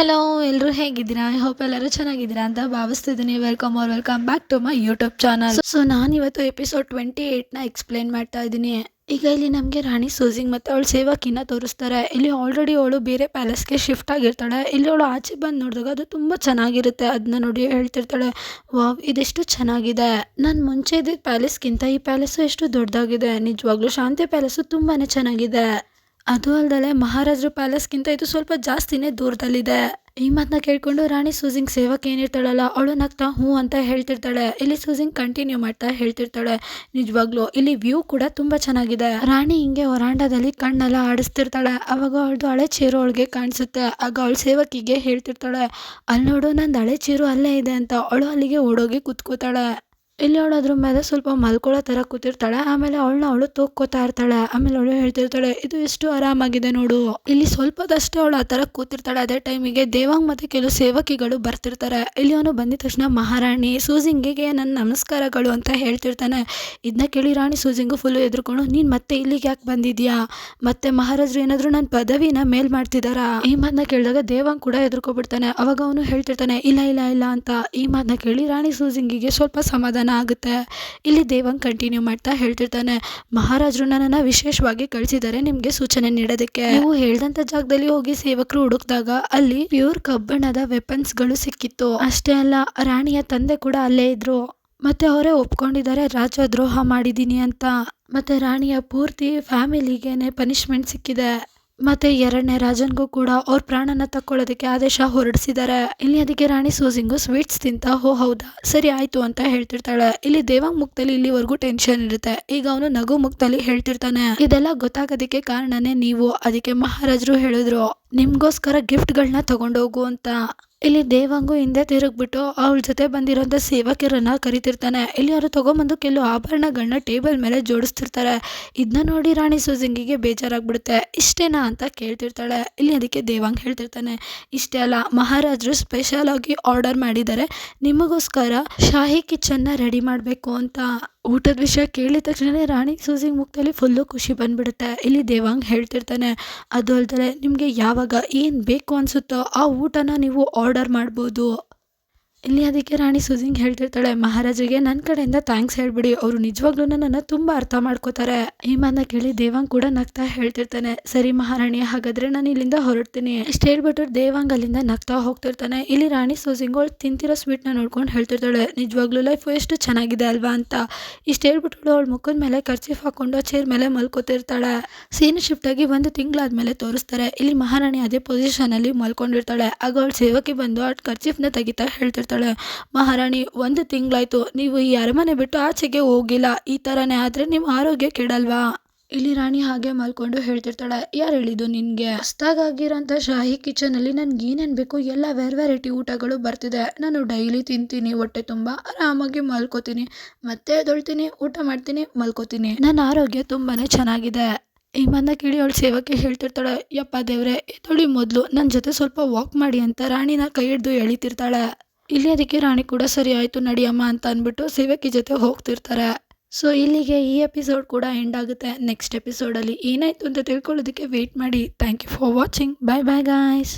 Hello, ಎಲ್ಲರೂ ಹೇಗಿದ್ದೀರಾ? I hope ಎಲ್ಲರೂ ಚೆನ್ನಾಗಿದ್ದೀರಾ ಅಂತ ಭಾವಿಸ್ತಿದ್ದೀನಿ. Welcome back to my YouTube channel. So ನಾನಿವತ್ತು ಎಪಿಸೋಡ್ 28ನ ಎಕ್ಸ್ಪ್ಲೇನ್ ಮಾಡ್ತಾ ಇದ್ದೀನಿ. ಈಗ ಇಲ್ಲಿ ನಮಗೆ ರಾಣಿ ಸೂಜಿಂಗ್ ಮತ್ತು ಅವಳು ಸೇವಕಿನ ತೋರಿಸ್ತಾರೆ. ಇಲ್ಲಿ ಆಲ್ರೆಡಿ ಅವಳು ಬೇರೆ ಪ್ಯಾಲೇಸ್ಗೆ ಶಿಫ್ಟ್ ಆಗಿರ್ತಾಳೆ. ಇಲ್ಲಿ ಅವಳು ಆಚೆ ಬಂದು ನೋಡಿದಾಗ ಅದು ತುಂಬ ಚೆನ್ನಾಗಿರುತ್ತೆ. ಅದನ್ನ ನೋಡಿ ಹೇಳ್ತಿರ್ತಾಳೆ, ವಾವ್, ಇದೆಷ್ಟು ಚೆನ್ನಾಗಿದೆ. ನಾನು ಮುಂಚೆ ಇದ್ದಿದ್ದ ಪ್ಯಾಲೇಸ್ಗಿಂತ ಈ ಪ್ಯಾಲೇಸು ಎಷ್ಟು ದೊಡ್ಡದಾಗಿದೆ. ನಿಜವಾಗ್ಲೂ ಶಾಂತಿ ಪ್ಯಾಲೇಸು ತುಂಬಾ ಚೆನ್ನಾಗಿದೆ. ಅದು ಅಲ್ದಲೆ ಮಹಾರಾಜರು ಪ್ಯಾಲೇಸ್ಗಿಂತ ಇದು ಸ್ವಲ್ಪ ಜಾಸ್ತಿನೇ ದೂರದಲ್ಲಿದೆ. ಈ ಮಾತನ್ನ ಕೇಳ್ಕೊಂಡು ರಾಣಿ ಸೂಜಿಂಗ್ ಸೇವಕ ಏನಿರ್ತಾಳಲ್ಲ, ಅವಳು ನಗ್ತಾ ಹ್ಞೂ ಅಂತ ಹೇಳ್ತಿರ್ತಾಳೆ. ಇಲ್ಲಿ ಸೂಜಿಂಗ್ ಕಂಟಿನ್ಯೂ ಮಾಡ್ತಾ ಹೇಳ್ತಿರ್ತಾಳೆ, ನಿಜವಾಗ್ಲೂ ಇಲ್ಲಿ ವ್ಯೂ ಕೂಡ ತುಂಬಾ ಚೆನ್ನಾಗಿದೆ. ರಾಣಿ ಹಿಂಗೆ ವರಾಂಡದಲ್ಲಿ ಕಣ್ಣೆಲ್ಲ ಆಡಿಸ್ತಿರ್ತಾಳೆ. ಅವಾಗ ಅವಳದು ಹಳೆ ಚೇರು ಅವಳಿಗೆ ಕಾಣಿಸುತ್ತೆ. ಆಗ ಅವಳ ಸೇವಕಿಗೆ ಹೇಳ್ತಿರ್ತಾಳೆ, ಅಲ್ಲಿ ನೋಡು, ನಂದು ಹಳೆ ಚೇರು ಅಲ್ಲೇ ಇದೆ ಅಂತ. ಅವಳು ಅಲ್ಲಿಗೆ ಓಡೋಗಿ ಕುತ್ಕೋತಾಳೆ. ಇಲ್ಲಿ ಅವಳು ಅದ್ರ ಮೇಲೆ ಸ್ವಲ್ಪ ಮಲ್ಕೊಳ್ಳೋ ಥರ ಕೂತಿರ್ತಾಳೆ. ಆಮೇಲೆ ಅವಳು ತೂಕ್ಕೋತಾ ಇರ್ತಾಳೆ. ಆಮೇಲೆ ಅವಳು ಹೇಳ್ತಿರ್ತಾಳೆ, ಇದು ಎಷ್ಟು ಆರಾಮಾಗಿದೆ ನೋಡು. ಇಲ್ಲಿ ಸ್ವಲ್ಪದಷ್ಟೇ ಅವಳು ಆ ಥರ ಕೂತಿರ್ತಾಳೆ. ಅದೇ ಟೈಮಿಗೆ ದೇವಾಂಗ್ ಮತ್ತು ಕೆಲವು ಸೇವಕಿಗಳು ಬರ್ತಿರ್ತಾರೆ. ಇಲ್ಲಿ ಅವನು ಬಂದಿದ ತಕ್ಷಣ ಮಹಾರಾಣಿ ಸೂಜಿಂಗಿಗೆ ನನ್ನ ನಮಸ್ಕಾರಗಳು ಅಂತ ಹೇಳ್ತಿರ್ತಾನೆ. ಇದನ್ನ ಕೇಳಿ ರಾಣಿ ಸೂಜಿಂಗು ಫುಲ್ಲು ಎದ್ರುಕೊಂಡು, ನೀನು ಮತ್ತೆ ಇಲ್ಲಿಗೆ ಯಾಕೆ ಬಂದಿದ್ಯಾ? ಮತ್ತೆ ಮಹಾರಾಜರು ಏನಾದರೂ ನನ್ನ ಪದವಿನ ಮೇಲ್ ಮಾಡ್ತಿದ್ದಾರಾ? ಈ ಮಾತನ್ನ ಕೇಳಿದಾಗ ದೇವಾಂಗ್ ಕೂಡ ಎದ್ರುಕೊಬಿಡ್ತಾನೆ. ಅವಾಗ ಅವನು ಹೇಳ್ತಿರ್ತಾನೆ, ಇಲ್ಲ ಇಲ್ಲ ಇಲ್ಲ ಅಂತ. ಈ ಮಾತನ್ನ ಕೇಳಿ ರಾಣಿ ಸೂಜಿಂಗಿಗೆ ಸ್ವಲ್ಪ ಸಮಾಧಾನ ಆಗುತ್ತೆ. ಇಲ್ಲಿ ದೇವಾಂಗ್ ಕಂಟಿನ್ಯೂ ಮಾಡ್ತಾ ಹೇಳ್ತಿರ್ತಾನೆ, ಮಹಾರಾಜರು ನನ್ನನ್ನು ವಿಶೇಷವಾಗಿ ಕಳಿಸಿದ್ದಾರೆ ನಿಮಗೆ ಸೂಚನೆ ನೀಡೋದಕ್ಕೆ. ನೀವು ಹೇಳ್ದಂತ ಜಾಗದಲ್ಲಿ ಹೋಗಿ ಸೇವಕರು ಹುಡುಕಿದಾಗ ಅಲ್ಲಿ ಪ್ಯೂರ್ ಕಬ್ಬಣದ ವೆಪನ್ಸ್ಗಳು ಸಿಕ್ಕಿತ್ತು. ಅಷ್ಟೇ ಅಲ್ಲ, ರಾಣಿಯ ತಂದೆ ಕೂಡ ಅಲ್ಲೇ ಇದ್ರು. ಮತ್ತೆ ಅವರೇ ಒಪ್ಕೊಂಡಿದ್ದಾರೆ ರಾಜದ್ರೋಹ ಮಾಡಿದ್ದೀನಿ ಅಂತ. ಮತ್ತೆ ರಾಣಿಯ ಪೂರ್ತಿ ಫ್ಯಾಮಿಲಿಗೇನೆ ಪನಿಷ್ಮೆಂಟ್ ಸಿಕ್ಕಿದೆ. ಮತ್ತೆ ಎರಡನೇ ರಾಜನ್ಗೂ ಕೂಡ ಅವ್ರ ಪ್ರಾಣನ ತಕ್ಕೊಳ್ಳೋದಕ್ಕೆ ಆದೇಶ ಹೊರಡಿಸಿದ್ದಾರೆ. ಇಲ್ಲಿ ಅದಕ್ಕೆ ರಾಣಿ ಸೂಜಿಂಗು ಸ್ವೀಟ್ಸ್ ತಿಂತ, ಹೋ ಹೌದಾ, ಸರಿ ಆಯ್ತು ಅಂತ ಹೇಳ್ತಿರ್ತಾಳೆ. ಇಲ್ಲಿ ದೇವಾಂಗ್ ಮುಖದಲ್ಲಿ ಇಲ್ಲಿವರೆಗೂ ಟೆನ್ಷನ್ ಇರುತ್ತೆ. ಈಗ ಅವನು ನಗು ಮುಖದಲ್ಲಿ ಹೇಳ್ತಿರ್ತಾನೆ, ಇದೆಲ್ಲ ಗೊತ್ತಾಗೋದಕ್ಕೆ ಕಾರಣನೇ ನೀವು. ಅದಕ್ಕೆ ಮಹಾರಾಜರು ಹೇಳಿದ್ರು ನಿಮ್ಗೋಸ್ಕರ ಗಿಫ್ಟ್ಗಳನ್ನ ತಗೊಂಡೋಗು ಅಂತ. ಇಲ್ಲಿ ದೇವಾಂಗು ಹಿಂದೆ ತಿರುಗ್ಬಿಟ್ಟು ಅವಳ ಜೊತೆ ಬಂದಿರೋಂಥ ಸೇವಕರನ್ನ ಕರಿತಿರ್ತಾನೆ. ಇಲ್ಲಿ ಅವರು ತಗೊಂಬಂದು ಕೆಲವು ಆಭರಣಗಳನ್ನ ಟೇಬಲ್ ಮೇಲೆ ಜೋಡಿಸ್ತಿರ್ತಾರೆ. ಇದನ್ನ ನೋಡಿ ರಾಣಿ ಸೂಜಿಂಗಿಗೆ ಬೇಜಾರಾಗ್ಬಿಡುತ್ತೆ. ಇಷ್ಟೇನಾ ಅಂತ ಕೇಳ್ತಿರ್ತಾಳೆ. ಇಲ್ಲಿ ಅದಕ್ಕೆ ದೇವಾಂಗ್ ಹೇಳ್ತಿರ್ತಾನೆ, ಇಷ್ಟೇ ಅಲ್ಲ, ಮಹಾರಾಜರು ಸ್ಪೆಷಲ್ ಆಗಿ ಆರ್ಡರ್ ಮಾಡಿದ್ದಾರೆ ನಿಮಗೋಸ್ಕರ ಶಾಹಿ ಕಿಚನ್ನ ರೆಡಿ ಮಾಡಬೇಕು ಅಂತ. ಊಟದ ವಿಷಯ ಕೇಳಿದ ತಕ್ಷಣ ರಾಣಿ ಸೂಜಿಂಗ್ ಮುಖದಲ್ಲಿ ಫುಲ್ಲು ಖುಷಿ ಬಂದ್ಬಿಡುತ್ತೆ. ಇಲ್ಲಿ ದೇವಾಂಗ್ ಹೇಳ್ತಿರ್ತಾನೆ, ಅದು ಅಲ್ದಲೆ ನಿಮಗೆ ಯಾವಾಗ ಏನು ಬೇಕು ಅನಿಸುತ್ತೋ ಆ ಊಟನ ನೀವು ಆರ್ಡರ್ ಮಾಡ್ಬೋದು. ಇಲ್ಲಿ ಅದಕ್ಕೆ ರಾಣಿ ಸೂಜಿಂಗ್ ಹೇಳ್ತಿರ್ತಾಳೆ, ಮಹಾರಾಜರಿಗೆ ನನ್ನ ಕಡೆಯಿಂದ ಥ್ಯಾಂಕ್ಸ್ ಹೇಳ್ಬಿಡಿ, ಅವರು ನಿಜವಾಗ್ಲೂ ನನ್ನನ್ನು ತುಂಬ ಅರ್ಥ ಮಾಡ್ಕೋತಾರೆ. ಈ ಮಾತನ್ನ ಕೇಳಿ ದೇವಾಂಗ್ ಕೂಡ ನಗ್ತಾ ಹೇಳ್ತಿರ್ತಾನೆ, ಸರಿ ಮಹಾರಾಣಿ, ಹಾಗಾದ್ರೆ ನಾನು ಇಲ್ಲಿಂದ ಹೊರಡ್ತೀನಿ. ಇಷ್ಟು ಹೇಳ್ಬಿಟ್ಟು ದೇವಾಂಗ್ ಅಲ್ಲಿಂದ ನಗ್ತಾ ಹೋಗ್ತಿರ್ತಾನೆ. ಇಲ್ಲಿ ರಾಣಿ ಸೂಜಿಂಗ್ ಅವಳು ತಿಂತಿರೋ ಸ್ವೀಟ್ನ ನೋಡ್ಕೊಂಡು ಹೇಳ್ತಿರ್ತಾಳೆ, ನಿಜವಾಗ್ಲೂ ಲೈಫ್ ಎಷ್ಟು ಚೆನ್ನಾಗಿದೆ ಅಲ್ವಾ ಅಂತ. ಇಷ್ಟು ಹೇಳ್ಬಿಟ್ಟು ಅವಳ ಮುಖದ ಮೇಲೆ ಕರ್ಚೀಫ್ ಹಾಕೊಂಡು ಆ ಚೇರ್ ಮೇಲೆ ಮಲ್ಕೋತಿರ್ತಾಳೆ. ಸೀನ್ ಶಿಫ್ಟ್ ಆಗಿ 1 ತಿಂಗಳಾದ್ಮೇಲೆ ತೋರಿಸ್ತಾರೆ. ಇಲ್ಲಿ ಮಹಾರಾಣಿ ಅದೇ ಪೊಸಿಷನ್ ಅಲ್ಲಿ ಮಲ್ಕೊಂಡಿರ್ತಾಳೆ. ಆಗ ಅವಳ ಸೇವಕಿ ಬಂದು ಆ ಕರ್ಚೀಫ್ನ ತೆಗಿತಾ ಹೇಳ್ತಿರ್ತಾಳೆ, ಮಹಾರಾಣಿ, 1 ತಿಂಗಳಾಯ್ತು ನೀವು ಈ ಅರಮನೆ ಬಿಟ್ಟು ಆಚೆಗೆ ಹೋಗಿಲ್ಲ. ಈ ಥರನೇ ಆದರೆ ನಿಮ್ಮ ಆರೋಗ್ಯ ಕೆಡಲ್ವಾ? ಇಲ್ಲಿ ರಾಣಿ ಹಾಗೆ ಮಲ್ಕೊಂಡು ಹೇಳ್ತಿರ್ತಾಳೆ, ಯಾರು ಹೇಳಿದ್ದು ನಿನಗೆ? ಹೊಸ್ದಾಗಿರೋಂಥ ಶಾಹಿ ಕಿಚನಲ್ಲಿ ನನ್ಗೆ ಏನೇನು ಬೇಕು ಎಲ್ಲ ವೆರೈಟಿ ಊಟಗಳು ಬರ್ತಿದೆ. ನಾನು ಡೈಲಿ ತಿಂತೀನಿ, ಹೊಟ್ಟೆ ತುಂಬ ಆರಾಮಾಗಿ ಮಲ್ಕೋತೀನಿ, ಮತ್ತೆ ಎದ್ದೊಳ್ತೀನಿ, ಊಟ ಮಾಡ್ತೀನಿ, ಮಲ್ಕೋತೀನಿ. ನನ್ನ ಆರೋಗ್ಯ ತುಂಬಾ ಚೆನ್ನಾಗಿದೆ. ಈ ಮಾತನ್ನ ಕೇಳಿ ಅವಳು ಸೇವಕಿ ಹೇಳ್ತಿರ್ತಾಳೆ, ಯಪ್ಪ ದೇವ್ರೆ, ಎದ್ದೊಳಿ ಮೊದಲು ನನ್ನ ಜೊತೆ ಸ್ವಲ್ಪ ವಾಕ್ ಮಾಡಿ ಅಂತ ರಾಣಿನ ಕೈ ಹಿಡ್ದು ಎಳಿತಿರ್ತಾಳೆ. ಇಲ್ಲಿ ಅದಕ್ಕೆ ರಾಣಿ ಕೂಡ ಸರಿ ಆಯಿತು ನಡಿಯಮ್ಮ ಅಂತ ಅಂದ್ಬಿಟ್ಟು ಸೇವಕಿ ಜೊತೆ ಹೋಗ್ತಿರ್ತಾರೆ. ಸೊ ಇಲ್ಲಿಗೆ ಈ ಎಪಿಸೋಡ್ ಕೂಡ ಎಂಡ್ ಆಗುತ್ತೆ. ನೆಕ್ಸ್ಟ್ ಎಪಿಸೋಡಲ್ಲಿ ಏನಾಯಿತು ಅಂತ ತಿಳ್ಕೊಳ್ಳೋದಕ್ಕೆ ವೆಯ್ಟ್ ಮಾಡಿ. Thank you for watching. Bye bye guys.